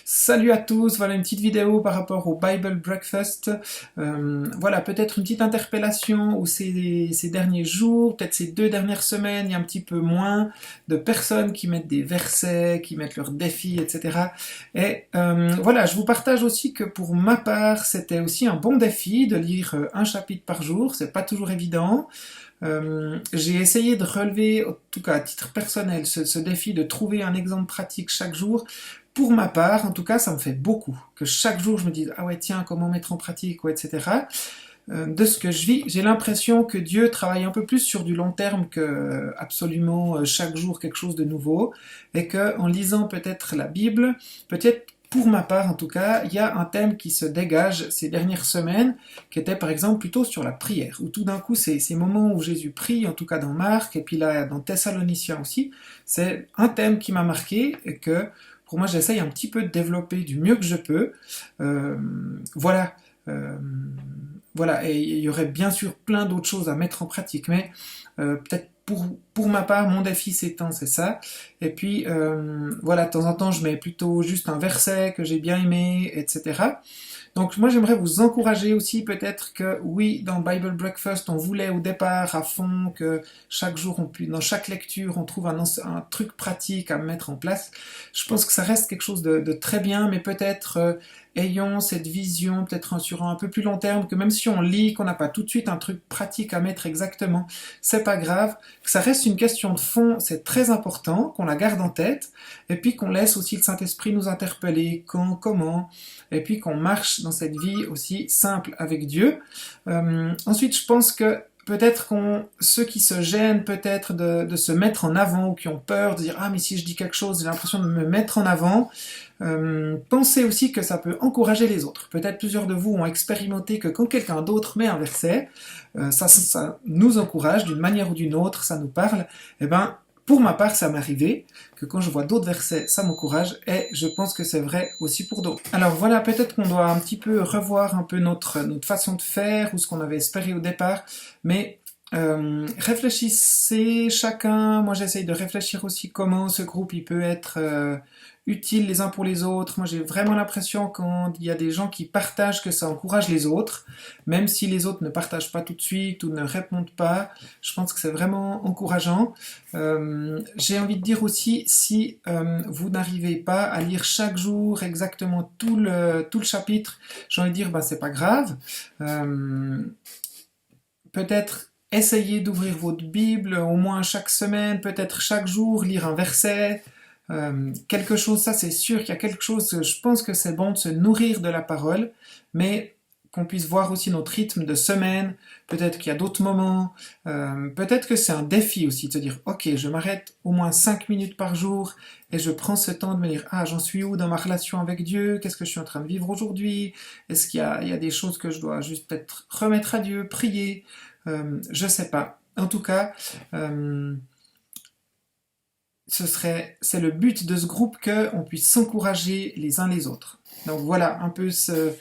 Salut à tous, voilà une petite vidéo par rapport au Bible Breakfast. Voilà, peut-être une petite interpellation où ces derniers jours, peut-être ces 2 dernières semaines, il y a un petit peu moins de personnes qui mettent des versets, qui mettent leurs défis, etc. Et voilà, je vous partage aussi que pour ma part, c'était aussi un bon défi de lire un chapitre par jour, c'est pas toujours évident. J'ai essayé de relever, en tout cas à titre personnel, ce défi de trouver un exemple pratique chaque jour. Pour ma part, en tout cas, ça me fait beaucoup. Que chaque jour, je me dise, ah ouais, tiens, comment mettre en pratique, ouais, etc. De ce que je vis, j'ai l'impression que Dieu travaille un peu plus sur du long terme que absolument chaque jour quelque chose de nouveau. Et que en lisant peut-être la Bible, peut-être pour ma part en tout cas, il y a un thème qui se dégage ces dernières semaines, qui était par exemple plutôt sur la prière, où tout d'un coup, ces moments où Jésus prie, en tout cas dans Marc, et puis là dans Thessaloniciens aussi, c'est un thème qui m'a marqué et que pour moi j'essaye un petit peu de développer du mieux que je peux. Euh, voilà. Euh, voilà, et il y aurait bien sûr plein d'autres choses à mettre en pratique, mais peut-être pour ma part, mon défi s'étend, c'est ça. Et puis, voilà, de temps en temps, je mets plutôt juste un verset que j'ai bien aimé, etc. Donc moi j'aimerais vous encourager aussi peut-être que oui, dans Bible Breakfast, on voulait au départ à fond que chaque jour, dans chaque lecture, on trouve un truc pratique à mettre en place. Je pense que ça reste quelque chose de très bien, mais peut-être ayons cette vision, peut-être sur un peu plus long terme, que même si on lit, qu'on n'a pas tout de suite un truc pratique à mettre exactement, c'est pas grave, que ça reste une question de fond, c'est très important, qu'on la garde en tête, et puis qu'on laisse aussi le Saint-Esprit nous interpeller, quand, comment, et puis qu'on marche dans cette vie aussi simple avec Dieu. Ensuite, je pense que peut-être ceux qui se gênent peut-être de se mettre en avant ou qui ont peur de dire ah mais si je dis quelque chose j'ai l'impression de me mettre en avant, pensez aussi que ça peut encourager les autres. Peut-être plusieurs de vous ont expérimenté que quand quelqu'un d'autre met un verset, ça nous encourage d'une manière ou d'une autre, ça nous parle. Eh ben pour ma part, ça m'est arrivé que quand je vois d'autres versets, ça m'encourage et je pense que c'est vrai aussi pour d'autres. Alors voilà, peut-être qu'on doit un petit peu revoir un peu notre façon de faire ou ce qu'on avait espéré au départ, mais réfléchissez chacun, moi j'essaye de réfléchir aussi comment ce groupe il peut être utile les uns pour les autres. Moi j'ai vraiment l'impression quand il y a des gens qui partagent que ça encourage les autres, même si les autres ne partagent pas tout de suite ou ne répondent pas, je pense que c'est vraiment encourageant. J'ai envie de dire aussi, si vous n'arrivez pas à lire chaque jour exactement tout le chapitre, j'ai envie de dire, bah, c'est pas grave. Peut-être essayer d'ouvrir votre Bible au moins chaque semaine, peut-être chaque jour, lire un verset, quelque chose, ça c'est sûr qu'il y a quelque chose, je pense que c'est bon de se nourrir de la parole, mais qu'on puisse voir aussi notre rythme de semaine, peut-être qu'il y a d'autres moments, peut-être que c'est un défi aussi de se dire, ok, je m'arrête au moins 5 minutes par jour et je prends ce temps de me dire, ah, j'en suis où dans ma relation avec Dieu, qu'est-ce que je suis en train de vivre aujourd'hui, est-ce il y a des choses que je dois juste peut-être remettre à Dieu, prier, je sais pas. En tout cas, c'est le but de ce groupe qu'on puisse s'encourager les uns les autres. Donc voilà un peu ce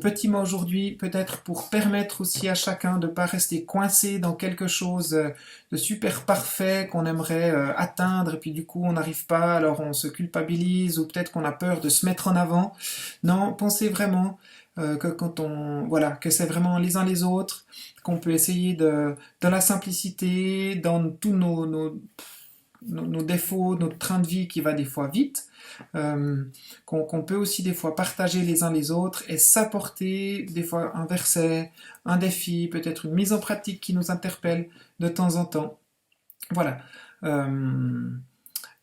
petit mot aujourd'hui, peut-être pour permettre aussi à chacun de ne pas rester coincé dans quelque chose de super parfait qu'on aimerait atteindre et puis du coup on n'arrive pas, alors on se culpabilise ou peut-être qu'on a peur de se mettre en avant. Non, pensez vraiment que voilà, que c'est vraiment les uns les autres, qu'on peut essayer dans la simplicité, dans tous nos défauts, notre train de vie qui va des fois vite, qu'on peut aussi des fois partager les uns les autres et s'apporter des fois un verset, un défi, peut-être une mise en pratique qui nous interpelle de temps en temps. Voilà.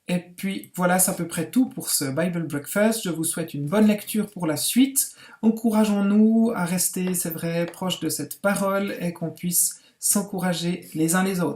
Et puis voilà, c'est à peu près tout pour ce Bible Breakfast. Je vous souhaite une bonne lecture pour la suite. Encourageons-nous à rester, c'est vrai, proche de cette parole et qu'on puisse s'encourager les uns les autres.